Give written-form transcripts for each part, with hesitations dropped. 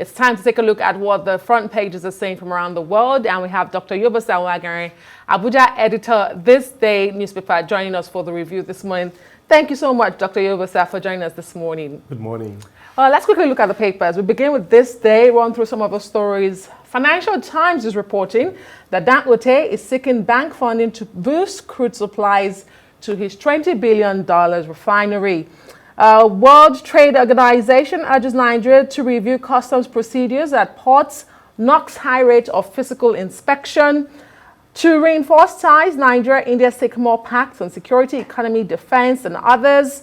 It's time to take a look at what the front pages are saying from around the world. And we have Dr. Yobosa Wagari, Abuja editor, This Day newspaper, joining us for the review this morning. Thank you so much, Dr. Yobosa, for joining us this morning. Good morning. Let's quickly look at the papers. We begin with This Day, run through some of the stories. Financial Times is reporting that Dangote is seeking bank funding to boost crude supplies to his $20 billion refinery. World Trade Organization urges Nigeria to review customs procedures at ports, knocks high rate of physical inspection. To reinforce ties, Nigeria, India seek more pacts on security, economy, defense, and others.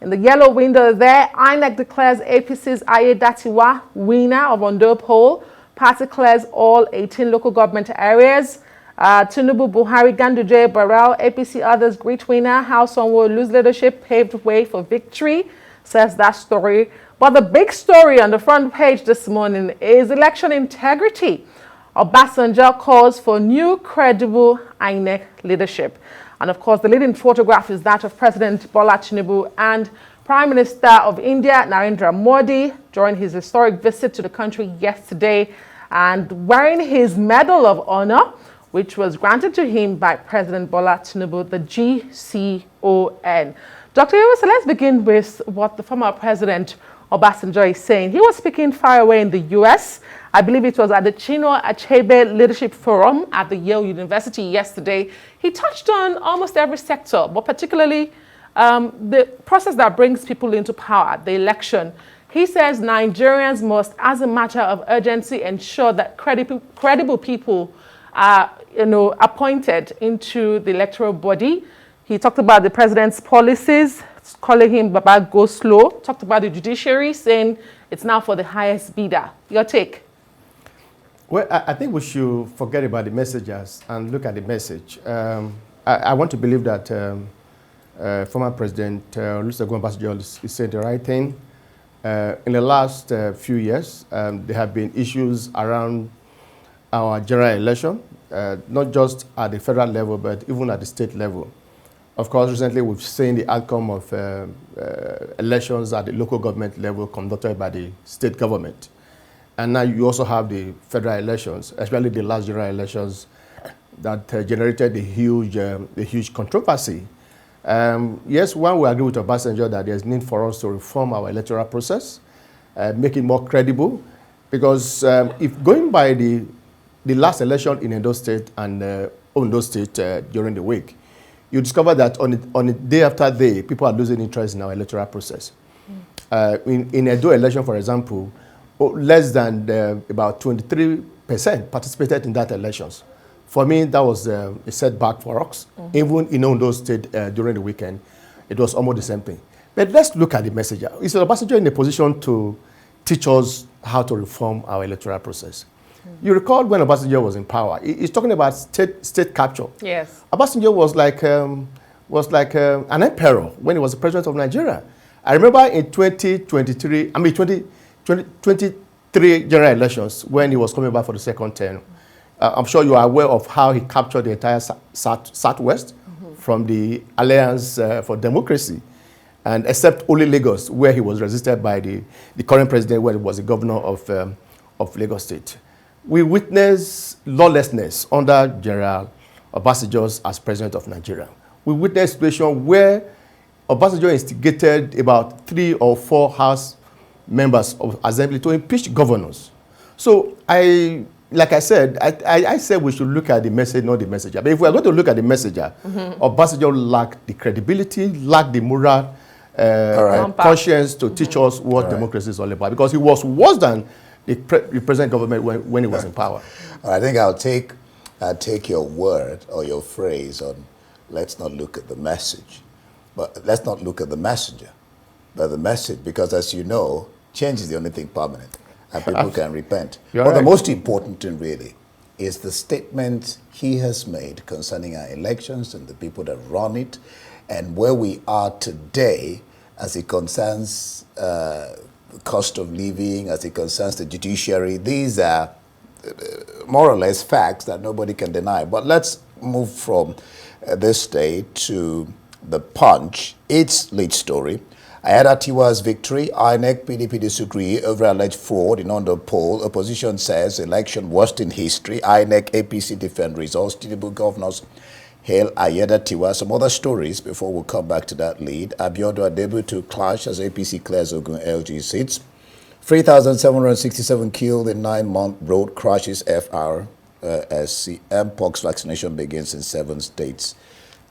In the yellow window there, INEC declares APC's Ayedatiwa winner of Ondo poll. Party declares all 18 local government areas. Tinubu, Buhari, Ganduje, Barrel, APC others greet winner. How Sanwo-Olu's leadership paved way for victory, says that story. But the big story on the front page this morning is election integrity. Obasanjo calls for new credible INEC leadership. And of course, the leading photograph is that of President Bola Tinubu and Prime Minister of India, Narendra Modi, during his historic visit to the country yesterday and wearing his Medal of Honor, which was granted to him by President Bola Tinubu, the GCON. Dr. Yobosa, let's begin with what the former President Obasanjo is saying. He was speaking far away in the U.S. I believe it was at the Chinua Achebe Leadership Forum at the Yale University yesterday. He touched on almost every sector, but particularly the process that brings people into power, the election. He says Nigerians must, as a matter of urgency, ensure that credible people are appointed into the electoral body. He talked about the president's policies, calling him Baba Go Slow. Talked about the judiciary, saying it's now for the highest bidder. Your take? Well, I think we should forget about the messages and look at the message. I want to believe that former President Olusegun Obasanjo is saying the right thing. In the last few years, there have been issues around our general election, not just at the federal level, but even at the state level. Of course, recently we've seen the outcome of elections at the local government level conducted by the state government. And now you also have the federal elections, especially the last general elections that generated the huge controversy. Yes, one will agree with Obasanjo that there's need for us to reform our electoral process, make it more credible, because if going by the last election in Edo State and Ondo State during the week, you discover that on the day after day, people are losing interest in our electoral process. In Edo election, for example, less than about 23% participated in that elections. For me, that was a setback for us. Even in Ondo State during the weekend, it was almost the same thing. But let's look at the message. Is Obasanjo in a position to teach us how to reform our electoral process? You recall when Obasanjo was in power, he's talking about state capture. Yes. Obasanjo was like an emperor when he was the president of Nigeria. I remember in 2023 general elections, when he was coming back for the second term, I'm sure you are aware of how he captured the entire Southwest from the Alliance for Democracy, and except only Lagos, where he was resisted by the current president, where he was the governor of Lagos State. We witnessed lawlessness under General Obasanjo as president of Nigeria. We witnessed a situation where Obasanjo instigated about 3 or 4 House members of Assembly to impeach governors. So like I said, I said we should look at the message, not the messenger. But if we are going to look at the messenger, Obasanjo lacked the credibility, lacked the moral conscience to teach us what democracy is all about, because he was worse than the present government when he was in power. I think I'll take your word or your phrase on let's not look at the message, but let's not look at the messenger, but the message, because as you know, change is the only thing permanent, and people can repent. But the most important thing really is the statement he has made concerning our elections and the people that run it, and where we are today as it concerns cost of living, as it concerns the judiciary. These are more or less facts that nobody can deny. But let's move from this day to The Punch, its lead story. Ayadatiwa's victory, INEC PDP disagree over alleged fraud in under poll. Opposition says election worst in history. INEC APC defend results. Tinubu governors hail Ayadatiwa. Some other stories before we come back to that lead. Abiodun Adebu to clash as APC clears Ogun LG seats. 3,767 killed in 9-month road crashes FR as the Mpox vaccination begins in 7 states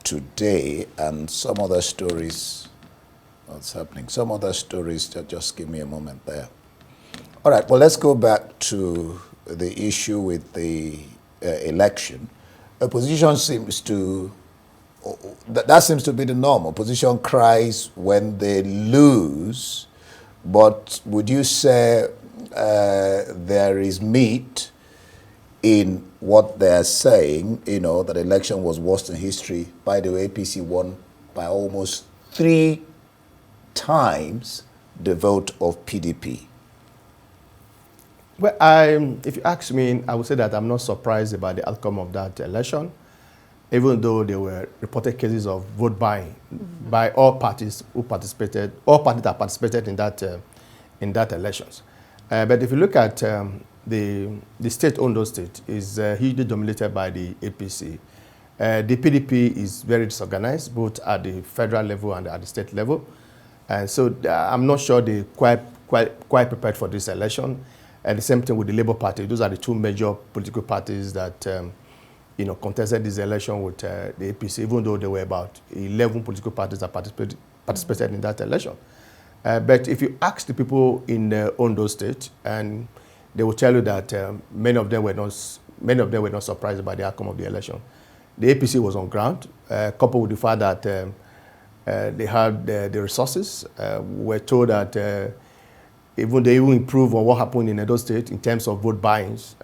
today. And some other stories. What's happening? Some other stories, just give me a moment there. All right, well, let's go back to the issue with the election. Opposition seems to, that seems to be the norm. Opposition cries when they lose, but would you say there is meat in what they're saying, you know, that election was worst in history? By the way, APC won by almost 3 times the vote of PDP. Well, if you ask me, I would say that I'm not surprised about the outcome of that election, even though there were reported cases of vote buying by all parties who participated, all parties that participated in that elections. But if you look at the state, Ondo State, is hugely dominated by the APC. The PDP is very disorganized, both at the federal level and at the state level. And so I'm not sure they're quite prepared for this election. And the same thing with the Labour Party. Those are the 2 major political parties that contested this election with the APC, even though there were about 11 political parties that participated in that election. But if you ask the people in Ondo State, and they will tell you that many of them were not surprised by the outcome of the election. The APC was on ground, coupled with the fact that they had the resources. We're told that they will improve on what happened in Edo State in terms of vote buyings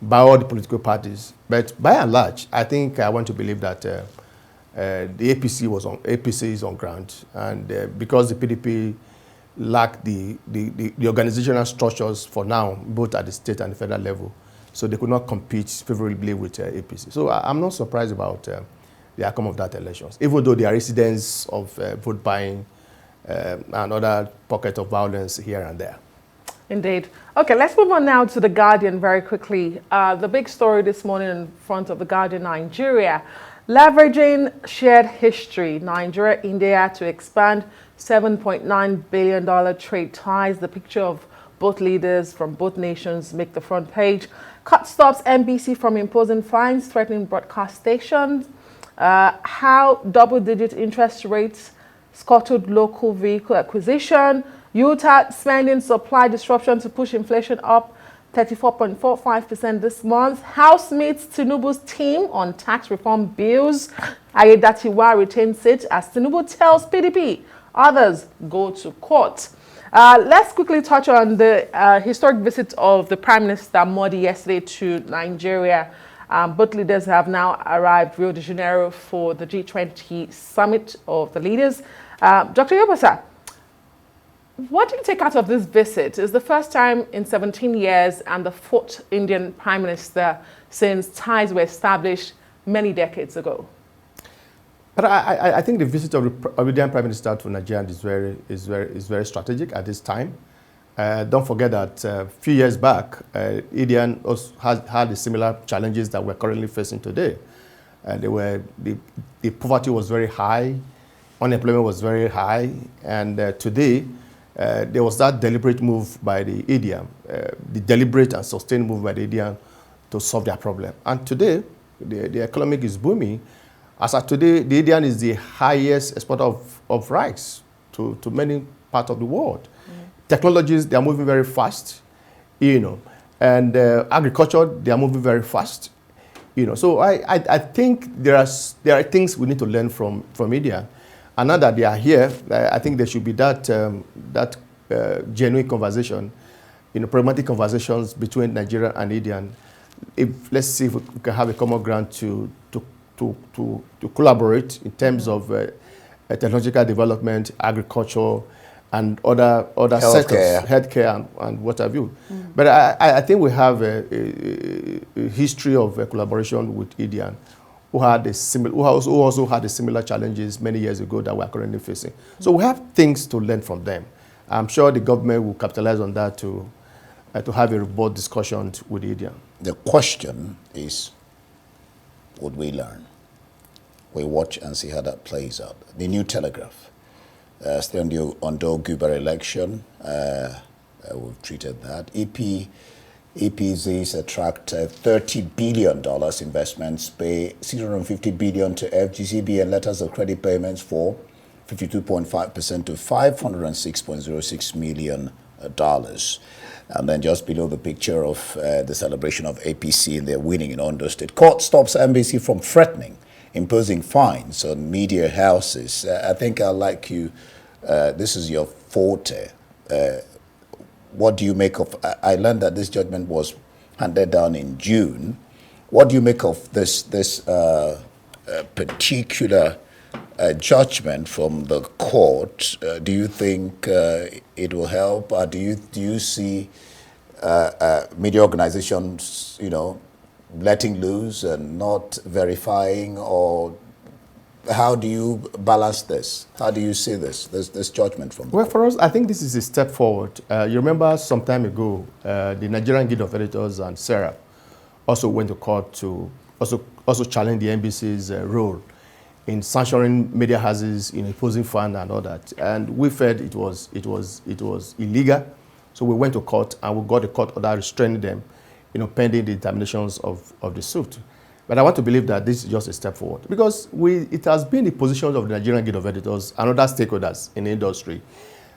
by all the political parties. But by and large, I think I want to believe that the APC is on ground, and because the PDP lacked the organizational structures for now, both at the state and the federal level, so they could not compete favorably with APC. So I'm not surprised about the outcome of that elections, even though there are incidents of vote buying and other pockets of violence here and there. Indeed. Okay, let's move on now to The Guardian very quickly. The big story this morning in front of The Guardian, Nigeria. Leveraging shared history, Nigeria, India to expand $7.9 billion trade ties. The picture of both leaders from both nations make the front page. Cut stops NBC from imposing fines, threatening broadcast stations. How double-digit interest rates scuttled local vehicle acquisition. Utah spending supply disruption to push inflation up 34.45% this month. House meets Tinubu's team on tax reform bills. Ayedatiwa retains seat as Tinubu tells PDP others go to court. Let's quickly touch on the historic visit of the Prime Minister Modi yesterday to Nigeria. Both leaders have now arrived Rio de Janeiro for the G20 summit of the leaders. Dr. Yobasa, what do you take out of this visit? It's the first time in 17 years and the 4th Indian Prime Minister since ties were established many decades ago. But I think the visit of the Indian Prime Minister to Nigeria is very strategic at this time. Don't forget that a few years back, India also had the similar challenges that we're currently facing today. The poverty was very high, unemployment was very high, and today there was that deliberate move by the Indian, the deliberate and sustained move by the Indian to solve their problem. And today, the economy is booming. As of today, the Indian is the highest exporter of rice to many parts of the world. Technologies, they are moving very fast, and agriculture, they are moving very fast, So I think there are things we need to learn from India. And now that they are here, I think there should be that genuine conversation, pragmatic conversations between Nigeria and India. Let's see if we can have a common ground to collaborate in terms of technological development, agriculture, and other sectors, healthcare and what have you. But I think we have a history of collaboration with India who also had the similar challenges many years ago that we are currently facing. So we have things to learn from them. I'm sure the government will capitalize on that to have a robust discussion with the Indian. The question is, would we learn? We watch and see how that plays out. The New Telegraph, still on the Ondo Guber election, we've treated that. EPZs attract $30 billion investments, pay $650 billion to FGCB and letters of credit payments for 52.5% to $506.06 million. And then just below the picture of the celebration of APC and their winning in Ondo State. Court stops embassy from threatening, imposing fines on media houses. I think I'd like you, this is your forte. What do you make of, I learned that this judgment was handed down in June. What do you make of this particular judgment from the court? Do you think it will help? Or do you see media organizations, letting loose and not verifying, or how do you balance this? How do you see this judgment from the Well, court? for us, I think this is a step forward. You remember some time ago, the Nigerian Guild of Editors and SERAP also went to court to also challenge the NBC's role in sanctioning media houses, imposing fine and all that. And we felt it was illegal. So we went to court and we got a court order restraining them, pending the determinations of the suit. But I want to believe that this is just a step forward, because it has been the position of the Nigerian Guild of Editors and other stakeholders in the industry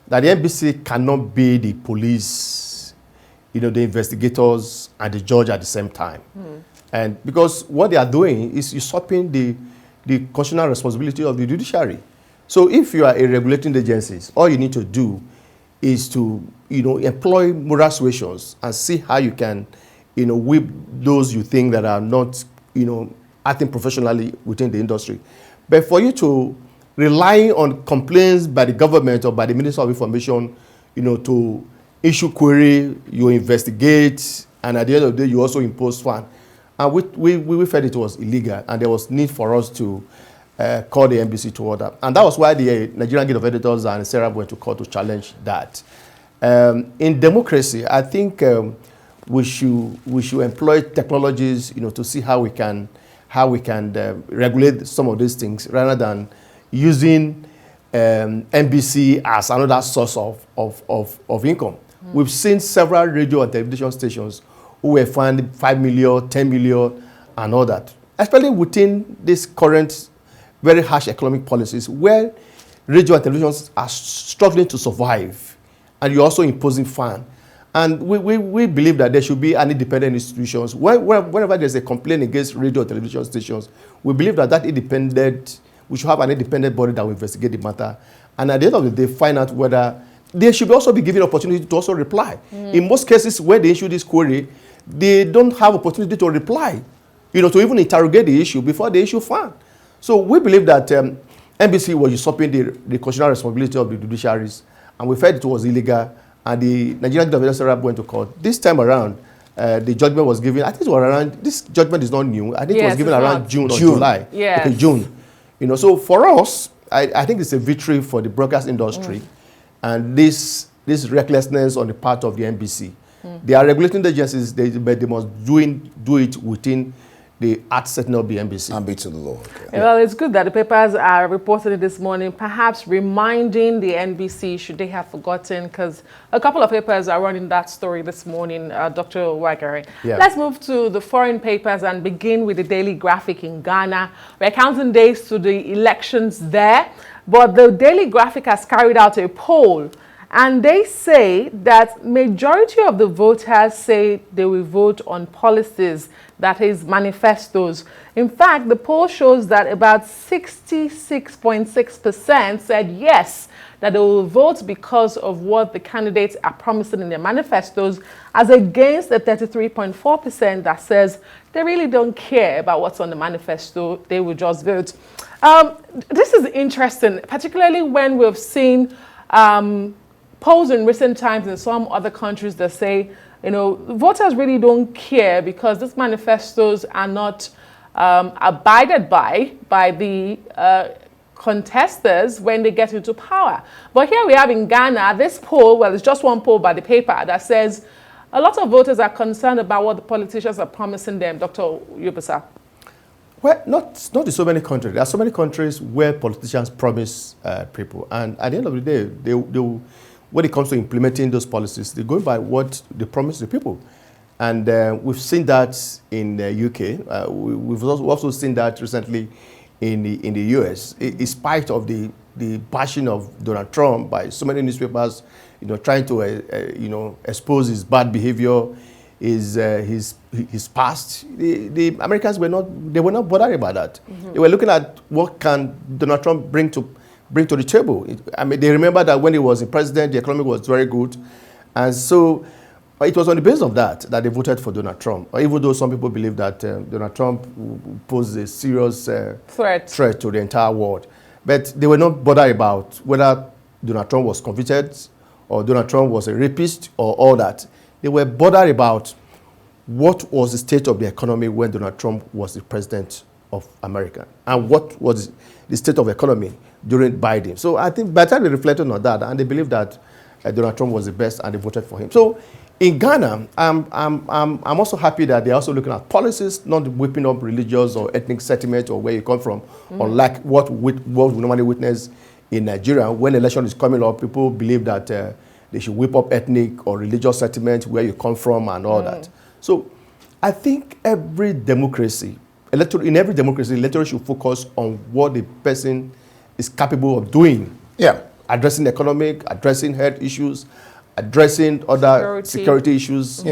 that the NBC cannot be the police, the investigators and the judge at the same time. And because what they are doing is usurping the constitutional responsibility of the judiciary. So if you are a regulating agency, all you need to do is to employ moral suasions and see how you can whip those you think that are not acting professionally within the industry. But for you to rely on complaints by the government or by the Minister of Information, to issue query, you investigate, and at the end of the day, you also impose fine. And we felt it was illegal, and there was need for us to call the NBC to order. And that was why the Nigerian Guild of Editors and SERAP went to court to challenge that. In democracy, I think we should employ technologies, to see how we can regulate some of these things, rather than using NBC as another source of income. We've seen several radio and television stations who were fined 5 million, 10 million, and all that, especially within this current very harsh economic policies, where radio and television are struggling to survive, and you're also imposing fine. And we believe that there should be an independent institutions. Whenever there's a complaint against radio and television stations, we believe that we should have an independent body that will investigate the matter. And at the end of the day, find out whether they should also be given opportunity to also reply. In most cases where they issue this query, they don't have opportunity to reply, to even interrogate the issue before they issue fine. So we believe that NBC was usurping the constitutional responsibility of the judiciaries, and we felt it was illegal. And the Nigerian Guild of Editors went to court. This time around, the judgment was given, I think it was around, this judgment is not new, I think it was given around June or July. Yes. Okay, June. So for us, I think it's a victory for the broadcast industry, and this recklessness on the part of the NBC. They are regulating the agencies, but they must do it within the act setting of the NBC. And be to the law. Okay. Well, it's good that the papers are reporting it this morning, perhaps reminding the NBC, should they have forgotten, because a couple of papers are running that story this morning, Dr. Wagari. Yeah. Let's move to the foreign papers and begin with the Daily Graphic in Ghana. We're counting days to the elections there, but the Daily Graphic has carried out a poll, and they say that majority of the voters say they will vote on policies, that is manifestos. In fact, the poll shows that about 66.6% said yes, that they will vote because of what the candidates are promising in their manifestos, as against the 33.4% that says they really don't care about what's on the manifesto, they will just vote. This is interesting, particularly when we've seen polls in recent times in some other countries that say, voters really don't care because these manifestos are not abided by the contestants when they get into power. But here we have in Ghana this poll, well, it's just one poll by the paper that says a lot of voters are concerned about what the politicians are promising them. Dr. Yubasa. Well, not in so many countries. There are so many countries where politicians promise people, and at the end of the day, they when it comes to implementing those policies, they go by what they promise the people. And we've seen that in the UK. We've also seen that recently in the US. In spite of the bashing of Donald Trump by so many newspapers, trying to expose his bad behavior, his past. The Americans were not bothered about that. Mm-hmm. They were looking at what can Donald Trump bring to the table. I mean, they remember that when he was the president, the economy was very good, and so it was on the basis of that they voted for Donald Trump. Even though some people believe that Donald Trump poses a serious threat to the entire world, but they were not bothered about whether Donald Trump was convicted or Donald Trump was a rapist or all that. They were bothered about what was the state of the economy when Donald Trump was the president of America, and what was the state of the economy during Biden. So I think by the time they reflected on that, and they believed that Donald Trump was the best, and they voted for him. So in Ghana, I'm also happy that they're also looking at policies, not whipping up religious or ethnic sentiment or where you come from, unlike what we normally witness in Nigeria. When election is coming up, people believe that they should whip up ethnic or religious sentiment, where you come from and all that. So I think in every democracy, electorate should focus on what the person is capable of doing. Yeah. Addressing economic, addressing health issues, addressing other security issues,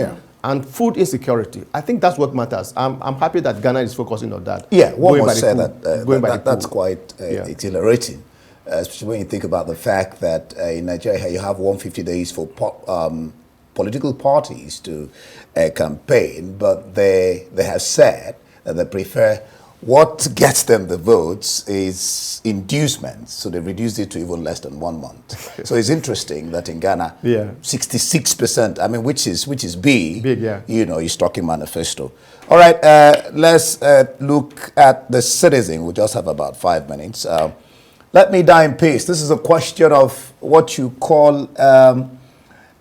and food insecurity. I think that's what matters. I'm happy that Ghana is focusing on that. Yeah, one would say that's quite exhilarating, especially when you think about the fact that in Nigeria you have 150 days for political parties to campaign, but they have said that they prefer what gets them the votes is inducements, so they reduced it to even less than 1 month. So it's interesting that in Ghana, 66%, I mean, which is big, yeah. Your Stocking Manifesto. All right, let's look at the citizen. We just have about 5 minutes. Let me die in peace. This is a question of what you call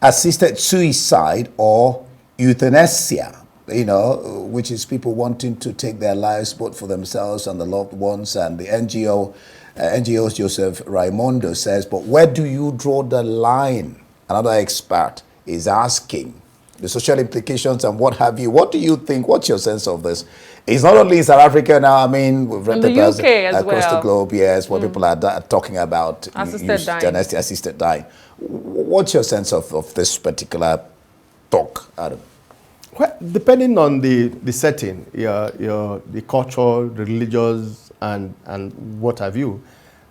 assisted suicide or euthanasia. Which is people wanting to take their lives both for themselves and the loved ones. And the NGO's Joseph Raimondo says, but where do you draw the line? Another expert is asking the social implications and what have you. What do you think? What's your sense of this? It's not only in South Africa now. I mean, we've read papers across the globe, yes, where people are talking about assisted dying. What's your sense of this particular talk, Adam? Well, depending on the setting, the culture, the religious, and what have you.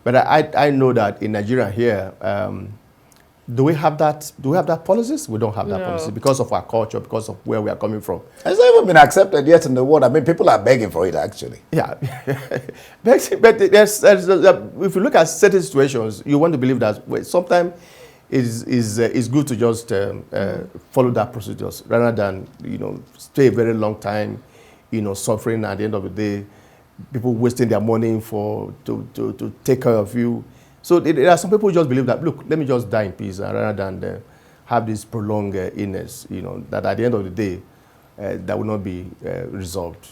But I know that in Nigeria here, do we have that policies? We don't have that policy because of our culture, because of where we are coming from. It's not even been accepted yet in the world. I mean, people are begging for it, actually. Yeah. But if you look at certain situations, you want to believe that sometimes is good to just follow that procedures rather than stay a very long time suffering at the end of the day, people wasting their money to take care of you. So there are some people who just believe that, look, let me just die in peace rather than have this prolonged illness, that at the end of the day that will not be resolved.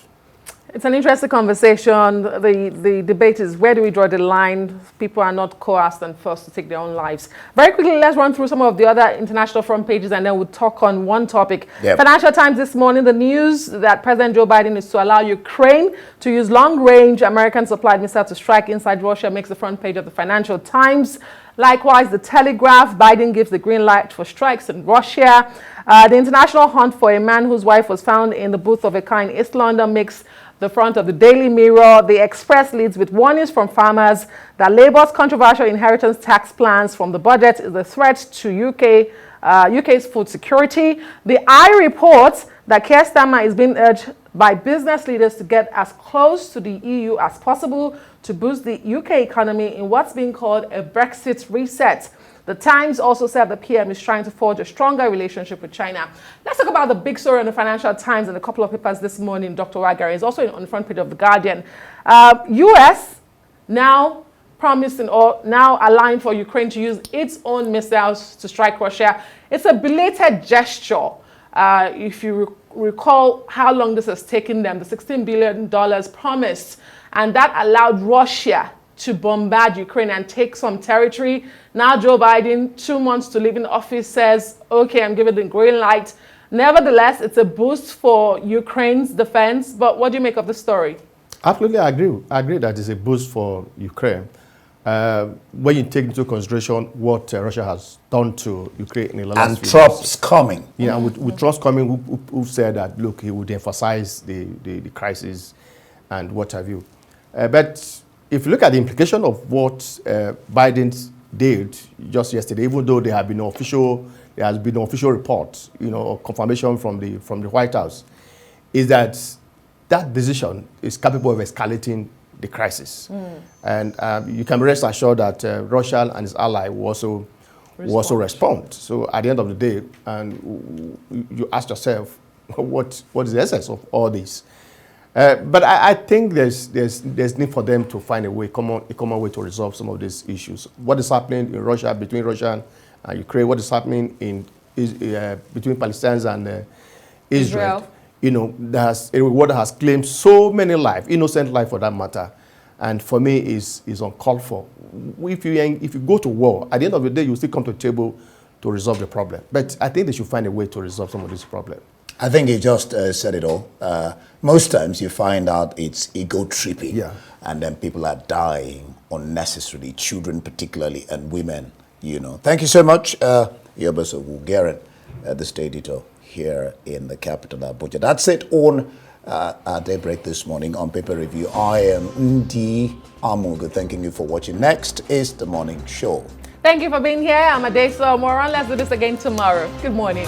It's an interesting conversation. The debate is, where do we draw the line? People are not coerced and forced to take their own lives. Very quickly, let's run through some of the other international front pages, and then we'll talk on one topic. Yep. Financial Times this morning, the news that President Joe Biden is to allow Ukraine to use long-range American-supplied missiles to strike inside Russia makes the front page of the Financial Times. Likewise, the Telegraph, Biden gives the green light for strikes in Russia. The international hunt for a man whose wife was found in the booth of a car in East London makes the front of the Daily Mirror. The Express leads with warnings from farmers that Labour's controversial inheritance tax plans from the budget is a threat to UK's food security. The Eye reports that Keir Starmer is being urged by business leaders to get as close to the EU as possible to boost the UK economy in what's being called a Brexit reset. The Times also said the PM is trying to forge a stronger relationship with China. Let's talk about the big story in the Financial Times and a couple of papers this morning. Dr. Wagari is also on the front page of The Guardian. U.S. now promising or now allowing for Ukraine to use its own missiles to strike Russia. It's a belated gesture. If you recall how long this has taken them, the $16 billion promised, and that allowed Russia to bombard Ukraine and take some territory. Now Joe Biden, 2 months to leave in office, says, okay, I'm giving the green light. Nevertheless, it's a boost for Ukraine's defense. But what do you make of the story? Absolutely, I agree. I agree that it's a boost for Ukraine. When you take into consideration what Russia has done to Ukraine in the last and few Trump's coming. Yeah, with Trump's coming, who said that, look, he would emphasize the crisis and what have you. But if you look at the implication of what Biden did just yesterday, even though there has been no official report, or confirmation from the White House, is that decision is capable of escalating the crisis. And you can rest assured that Russia and its ally will also respond. So at the end of the day, and you ask yourself, what is the essence of all this? But I think there's need for them to find a common way to resolve some of these issues. What is happening in Russia, between Russia and Ukraine? What is happening between Palestinians and Israel? There's a war that has claimed so many lives, innocent life for that matter, and for me is uncalled for. If you go to war, at the end of the day, you still come to the table to resolve the problem. But I think they should find a way to resolve some of this problem. I think he just said it all. Most times you find out it's ego tripping, and then people are dying unnecessarily, children particularly, and women. Thank you so much, Yoboso Wugaren, the state editor here in the capital, Abuja. That's it on our Daybreak this morning on Paper Review. I am Ndi Amugu, thanking you for watching. Next is The Morning Show. Thank you for being here. I'm Adeso Moran. Let's do this again tomorrow. Good morning.